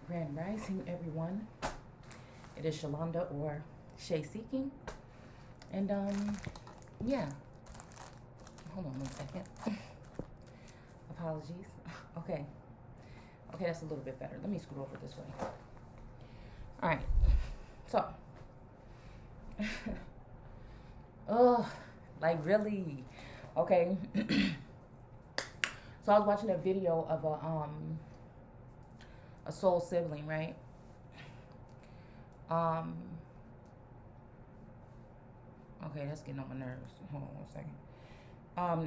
Grand Rising, everyone. It is Shalonda or Shay Seeking. And, yeah. Hold on 1 second. Apologies. Okay. Okay, that's a little bit better. Let me scoot over this way. All right. So. Oh, like really? Okay. So I was watching a video of a soul sibling, right? Okay, that's getting on my nerves. Hold on 1 second.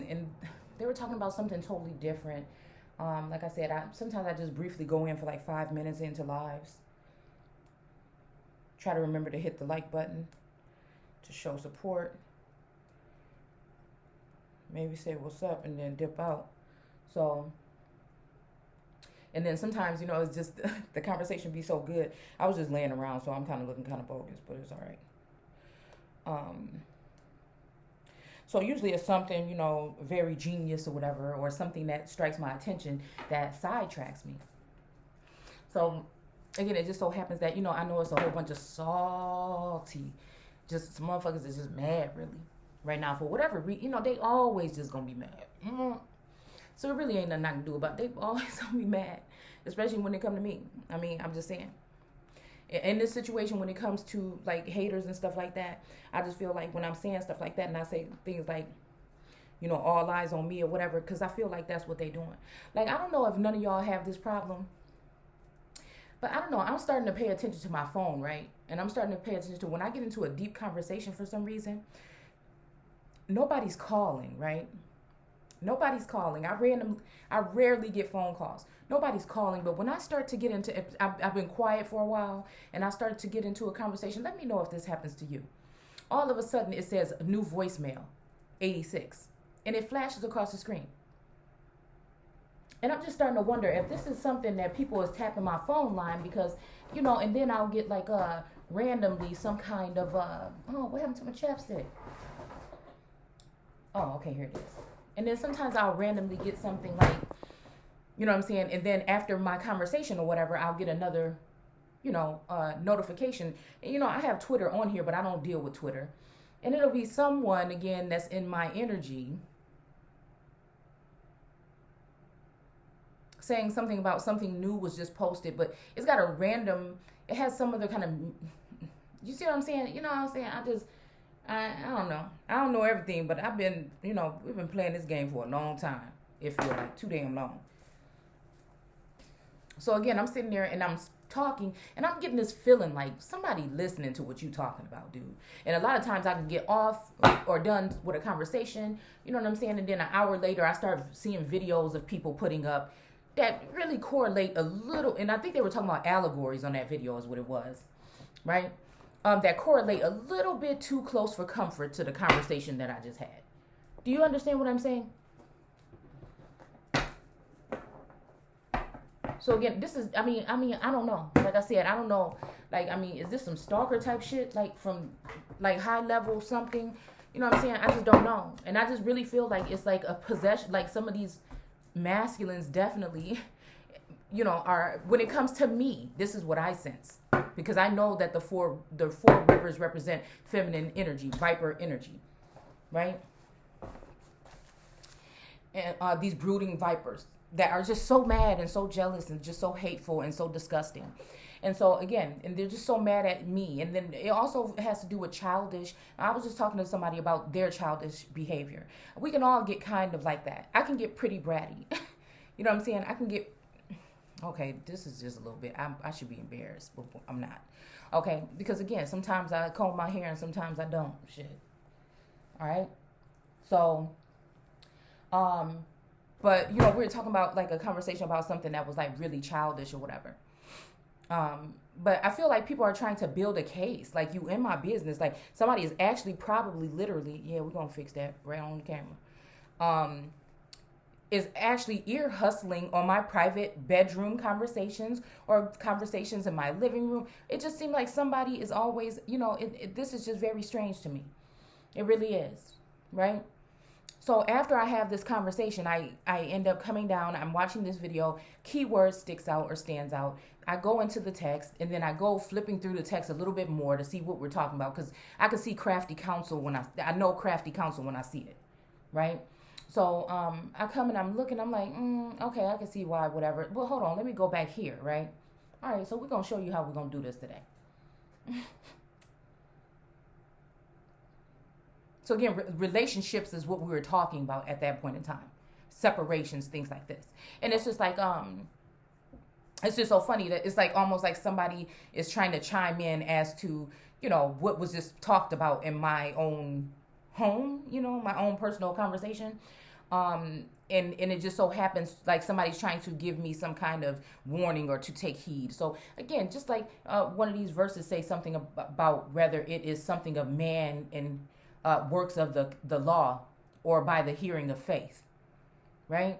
And they were talking about something totally different. Like I said, sometimes I just briefly go in for like 5 minutes into lives. Try to remember to hit the like button to show support. Maybe say what's up and then dip out. So, and then sometimes, it's just the conversation be so good. I was just laying around, so I'm kind of looking kind of bogus, but it's all right. So usually it's something, very genius or whatever, or something that strikes my attention that sidetracks me. So, again, it just so happens that, I know it's a whole bunch of salty, just some motherfuckers is just mad, really, right now for whatever reason. They always just gonna be mad. So it really ain't nothing I can do about it. They always gonna be mad, especially when they come to me. I mean, I'm just saying. In this situation, when it comes to like haters and stuff like that, I just feel like when I'm saying stuff like that and I say things like, all eyes on me or whatever, because I feel like that's what they doing. Like, I don't know if none of y'all have this problem, but I don't know. I'm starting to pay attention to my phone, right? And I'm starting to pay attention to when I get into a deep conversation for some reason, nobody's calling, right? Nobody's calling. I rarely get phone calls. Nobody's calling, but when I start to get into, I've been quiet for a while, and I start to get into a conversation. Let me know if this happens to you. All of a sudden, it says new voicemail, 86, and it flashes across the screen. And I'm just starting to wonder if this is something that people is tapping my phone line because, and then I'll get like randomly some kind of what happened to my chapstick? Oh, okay, here it is. And then sometimes I'll randomly get something like, you know what I'm saying? And then after my conversation or whatever, I'll get another, notification. And, I have Twitter on here, but I don't deal with Twitter. And it'll be someone, again, that's in my energy saying something about something new was just posted, but it's got it has some other kind of, you see what I'm saying? You know what I'm saying? I don't know. I don't know everything, but we've been playing this game for a long time. It feels like too damn long. So again, I'm sitting there and I'm talking and I'm getting this feeling like somebody listening to what you talking about, dude. And a lot of times I can get off or done with a conversation, you know what I'm saying? And then an hour later, I start seeing videos of people putting up that really correlate a little. And I think they were talking about allegories on that video is what it was, right? That correlate a little bit too close for comfort to the conversation that I just had. Do you understand what I'm saying? So again, this is, I mean, I don't know. Like I said, I don't know. Like, is this some stalker type shit? Like from like high level something? You know what I'm saying? I just don't know. And I just really feel like it's like a possession, like some of these masculines definitely, are, when it comes to me, this is what I sense. Because I know that the four rivers represent feminine energy, viper energy, right? And these brooding vipers that are just so mad and so jealous and just so hateful and so disgusting. And so again, and they're just so mad at me. And then it also has to do with childish. I was just talking to somebody about their childish behavior. We can all get kind of like that. I can get pretty bratty. You know what I'm saying? I can get, okay, this is just a little bit, I should be embarrassed, but I'm not. Okay, because again, sometimes I comb my hair and sometimes I don't. Shit. All right? So, but, we were talking about like a conversation about something that was like really childish or whatever. But I feel like people are trying to build a case. Like, you in my business. Like, somebody is actually probably literally, yeah, we're going to fix that right on the camera. Is actually ear hustling on my private bedroom conversations or conversations in my living room. It just seemed like somebody is always, this is just very strange to me. It really is, right? So after I have this conversation, I end up coming down, I'm watching this video, keyword sticks out or stands out. I go into the text, and then I go flipping through the text a little bit more to see what we're talking about, because I can see crafty counsel when I know crafty counsel when I see it, right? So I come and I'm looking, I'm like, okay, I can see why, whatever. Well, hold on, let me go back here, right? All right, so we're going to show you how we're going to do this today. So again, relationships is what we were talking about at that point in time. Separations, things like this. And it's just like, it's just so funny that it's like almost like somebody is trying to chime in as to, what was just talked about in my own home, my own personal conversation. And it just so happens like somebody's trying to give me some kind of warning or to take heed. So again, just like one of these verses say something about whether it is something of man and works of the law or by the hearing of faith, right?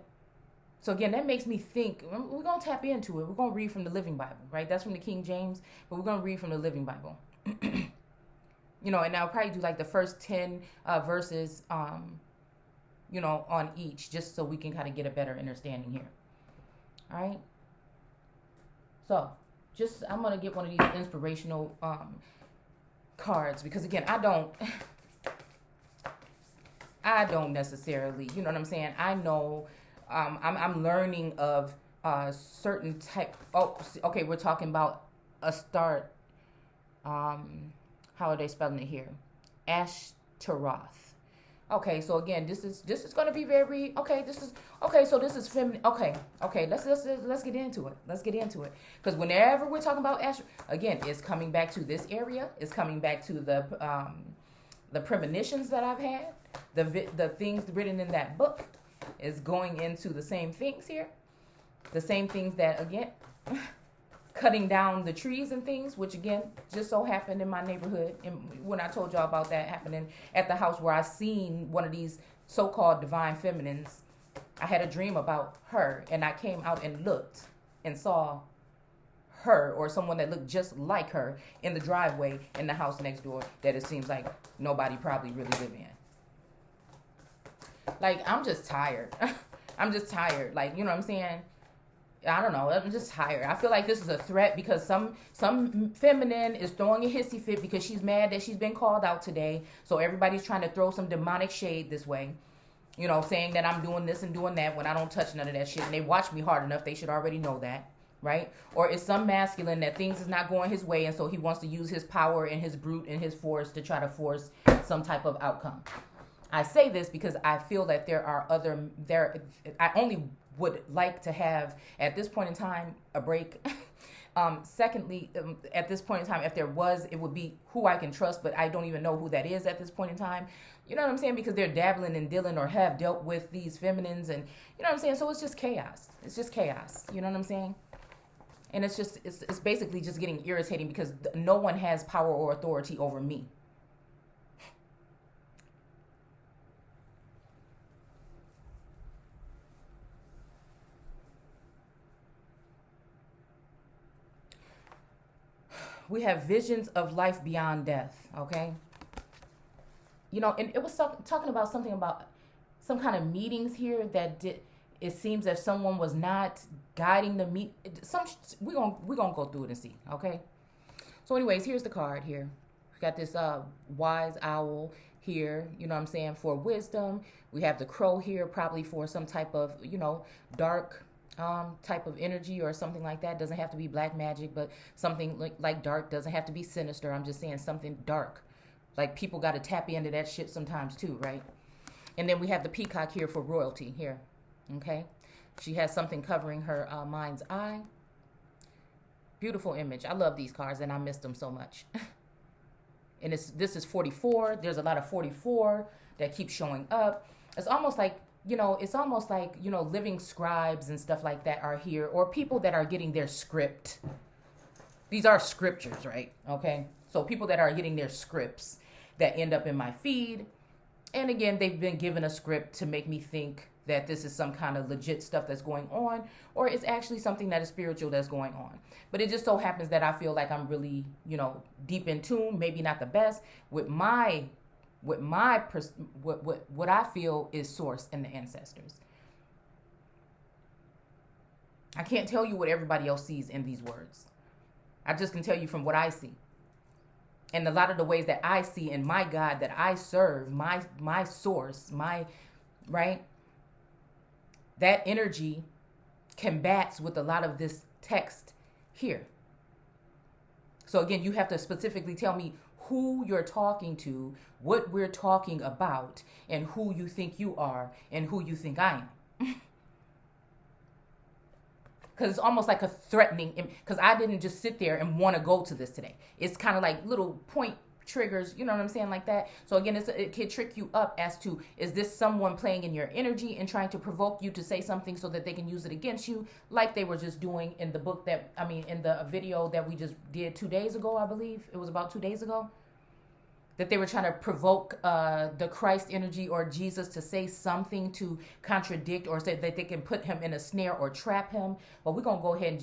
So again, that makes me think, we're going to tap into it. We're going to read from the Living Bible, right? That's from the King James, but we're going to read from the Living Bible. And I'll probably do like the first 10 verses, on each, just so we can kind of get a better understanding here. All right. So I'm going to get one of these inspirational cards, because again, I don't necessarily, you know what I'm saying? I know I'm learning of certain type. Oh, okay. We're talking about a start. How are they spelling it here? Ashtaroth. Okay, so again, this is going to be very okay. So this is feminine. Okay. Let's get into it. Because whenever we're talking about Ashtaroth, again, it's coming back to this area. It's coming back to the premonitions that I've had. The things written in that book is going into the same things here. The same things that, again, cutting down the trees and things, which again, just so happened in my neighborhood. And when I told y'all about that happening at the house where I seen one of these so-called divine feminines, I had a dream about her, and I came out and looked and saw her or someone that looked just like her in the driveway in the house next door that it seems like nobody probably really live in. Like, I'm just tired. Like, you know what I'm saying? I don't know. I'm just tired. I feel like this is a threat because some feminine is throwing a hissy fit because she's mad that she's been called out today. So everybody's trying to throw some demonic shade this way. Saying that I'm doing this and doing that when I don't touch none of that shit. And they watch me hard enough. They should already know that. Right? Or it's some masculine that things is not going his way. And so he wants to use his power and his brute and his force to try to force some type of outcome. I say this because I feel that I only would like to have, at this point in time, a break. Secondly, at this point in time, if there was, it would be who I can trust, but I don't even know who that is at this point in time. You know what I'm saying? Because they're dabbling and dealing or have dealt with these feminines, and you know what I'm saying? So it's just chaos. You know what I'm saying? And it's basically just getting irritating because no one has power or authority over me. We have visions of life beyond death, okay? And it was talking about something about some kind of meetings here that it seems that someone was not guiding the meet. We're gonna go through it and see, okay? So anyways, here's the card here. We got this wise owl here, you know what I'm saying, for wisdom. We have the crow here, probably for some type of, dark type of energy or something like that. Doesn't have to be black magic, but something like dark. Doesn't have to be sinister. I'm just saying something dark. Like, people got to tap into that shit sometimes too, right? And then we have the peacock here for royalty here, okay? She has something covering her mind's eye. Beautiful image. I love these cards, and I missed them so much. And this is 44. There's a lot of 44 that keep showing up. It's almost like, living scribes and stuff like that are here, or people that are getting their script. These are scriptures, right? Okay. So people that are getting their scripts that end up in my feed. And again, they've been given a script to make me think that this is some kind of legit stuff that's going on, or it's actually something that is spiritual that's going on. But it just so happens that I feel like I'm really, deep in tune, maybe not the best, with my with what I feel is source in the ancestors. I can't tell you what everybody else sees in these words. I just can tell you from what I see. And a lot of the ways that I see in my God that I serve, my source, right? That energy combats with a lot of this text here. So again, you have to specifically tell me who you're talking to, what we're talking about, and who you think you are and who you think I am. Because it's almost like a threatening, because I didn't just sit there and want to go to this today. It's kind of like little point triggers, you know what I'm saying, like that. So again, it can trick you up as to, is this someone playing in your energy and trying to provoke you to say something so that they can use it against you, like they were just doing in the book in the video that we just did 2 days ago, I believe. It was about 2 days ago. That they were trying to provoke the Christ energy or Jesus to say something to contradict or say that they can put him in a snare or trap him. But we're going to go ahead and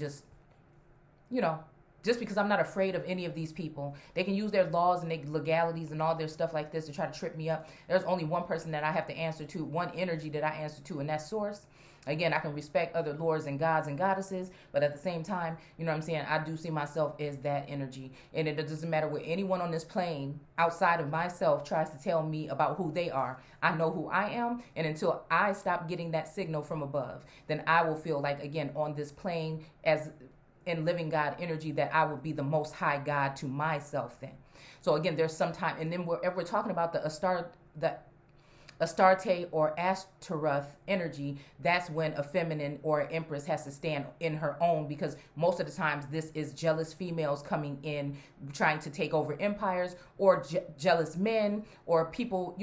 just because I'm not afraid of any of these people. They can use their laws and their legalities and all their stuff like this to try to trip me up. There's only one person that I have to answer to, one energy that I answer to, and that's source. Again, I can respect other lords and gods and goddesses, but at the same time, you know what I'm saying, I do see myself as that energy. And it doesn't matter what anyone on this plane outside of myself tries to tell me about who they are. I know who I am, and until I stop getting that signal from above, then I will feel like, again, on this plane as in living God energy, that I will be the most high God to myself then. So again, there's some time, and then we're talking about the Astarte or Ashtaroth energy. That's when a feminine or an empress has to stand in her own, because most of the times this is jealous females coming in trying to take over empires, or jealous men, or people,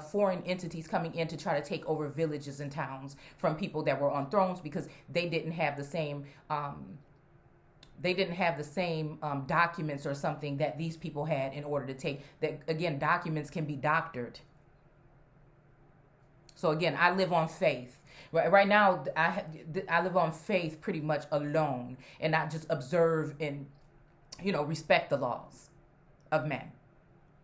foreign entities coming in to try to take over villages and towns from people that were on thrones, because they didn't have the same documents or something that these people had in order to take that. Again, documents can be doctored. So again, I live on faith. Right now, I live on faith pretty much alone, and not just observe and, respect the laws of men,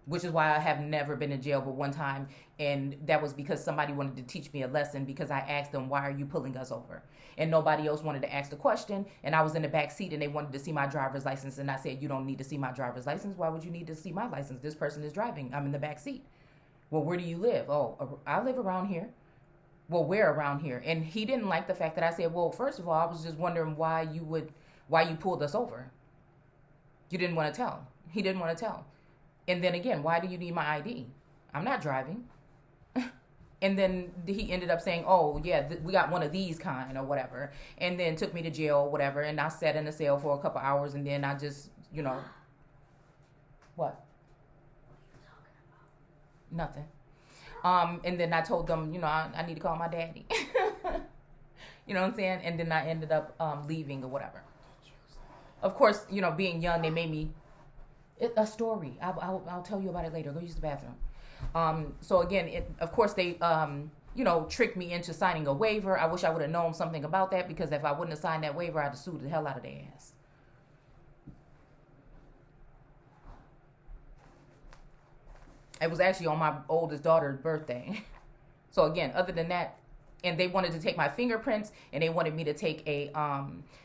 which is why I have never been in jail but one time, and that was because somebody wanted to teach me a lesson, because I asked them, why are you pulling us over? And nobody else wanted to ask the question, and I was in the back seat, and they wanted to see my driver's license, and I said, you don't need to see my driver's license. Why would you need to see my license? This person is driving. I'm in the back seat. Well, where do you live? Oh, I live around here. Well, where around here? And he didn't like the fact that I said, well, first of all, I was just wondering why you pulled us over. You didn't want to tell. He didn't want to tell. And then again, why do you need my ID? I'm not driving. And then he ended up saying, oh, yeah, we got one of these kind or whatever. And then took me to jail or whatever. And I sat in the cell for a couple hours, and then I just, what? Nothing. And then I told them, I need to call my daddy. You know what I'm saying? And then I ended up leaving or whatever. Of course, being young, they made me a story. I'll tell you about it later. Go use the bathroom. So again, of course they tricked me into signing a waiver. I wish I would have known something about that, because if I wouldn't have signed that waiver, I'd have sued the hell out of their ass. It was actually on my oldest daughter's birthday. So again, other than that, and they wanted to take my fingerprints, and they wanted me to take a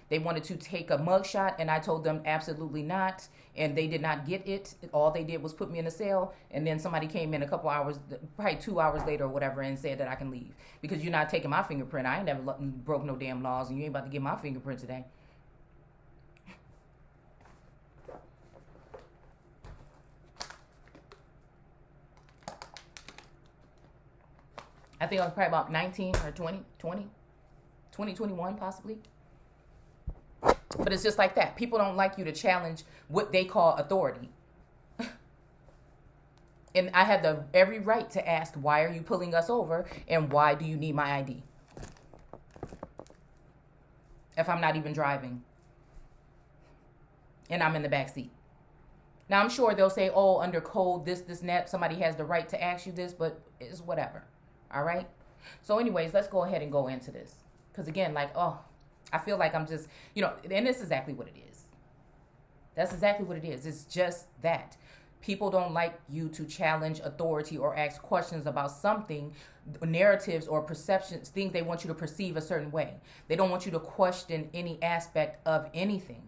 mugshot, and I told them absolutely not, and they did not get it. All they did was put me in a cell, and then somebody came in a couple hours, probably 2 hours later or whatever, and said that I can leave, because you're not taking my fingerprint. I ain't never broke no damn laws, and you ain't about to get my fingerprint today. I think I was probably about 19 or 21 possibly. But it's just like that. People don't like you to challenge what they call authority. And I had every right to ask, why are you pulling us over? And why do you need my ID? If I'm not even driving. And I'm in the back seat. Now, I'm sure they'll say, oh, under code, this, and that. Somebody has the right to ask you this, but it's whatever. All right. So anyways, let's go ahead and go into this. Because again, I feel like I'm just, and this is exactly what it is. That's exactly what it is. It's just that. People don't like you to challenge authority or ask questions about something, narratives or perceptions, things they want you to perceive a certain way. They don't want you to question any aspect of anything.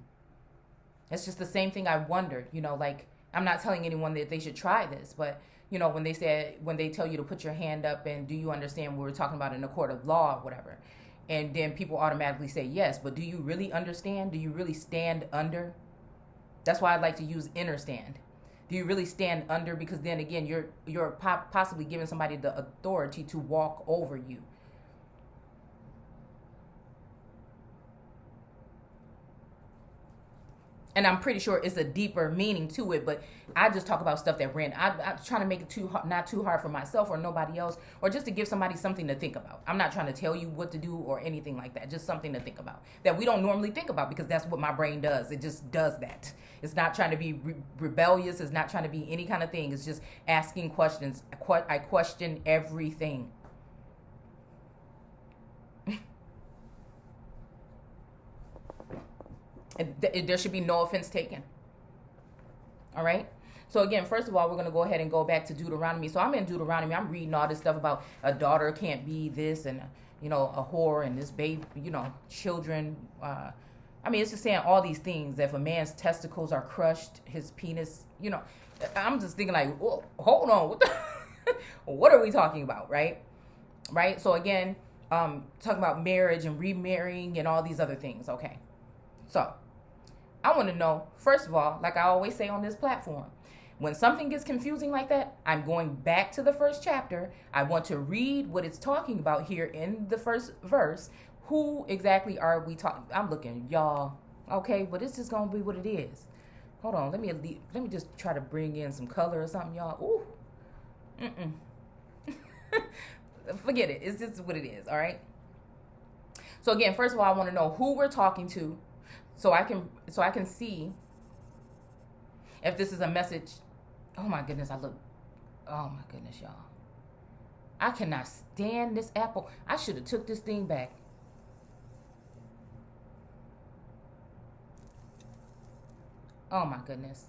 It's just the same thing I wondered, like, I'm not telling anyone that they should try this, but when they tell you to put your hand up and do you understand what we're talking about in a court of law or whatever, and then people automatically say yes, but do you really understand? Do you really stand under? That's why I like to use inner stand. Do you really stand under? Because then again, you're possibly giving somebody the authority to walk over you. And I'm pretty sure it's a deeper meaning to it, but I just talk about stuff that ran. I'm trying to make it not too hard for myself or nobody else, or just to give somebody something to think about. I'm not trying to tell you what to do or anything like that. Just something to think about that we don't normally think about, because that's what my brain does. It just does that. It's not trying to be rebellious. It's not trying to be any kind of thing. It's just asking questions. I question everything. There should be no offense taken. All right. So again, first of all, we're going to go ahead and go back to Deuteronomy. So I'm in Deuteronomy. I'm reading all this stuff about a daughter can't be this and, a whore and this baby, children. It's just saying all these things. If a man's testicles are crushed, his penis, I'm just thinking like, whoa, hold on. What are we talking about? Right. Right. So again, talking about marriage and remarrying and all these other things. Okay. So I want to know, first of all, like I always say on this platform, when something gets confusing like that, I'm going back to the first chapter. I want to read what it's talking about here in the first verse. Who exactly are we talking? I'm looking, y'all. Okay, but it's just going to be what it is. Hold on. Let me just try to bring in some color or something, y'all. Ooh. Forget it. It's just what it is, all right? So again, first of all, I want to know who we're talking to. So I can see if this is a message. Oh my goodness, oh my goodness, y'all. I cannot stand this Apple. I should have took this thing back. Oh my goodness.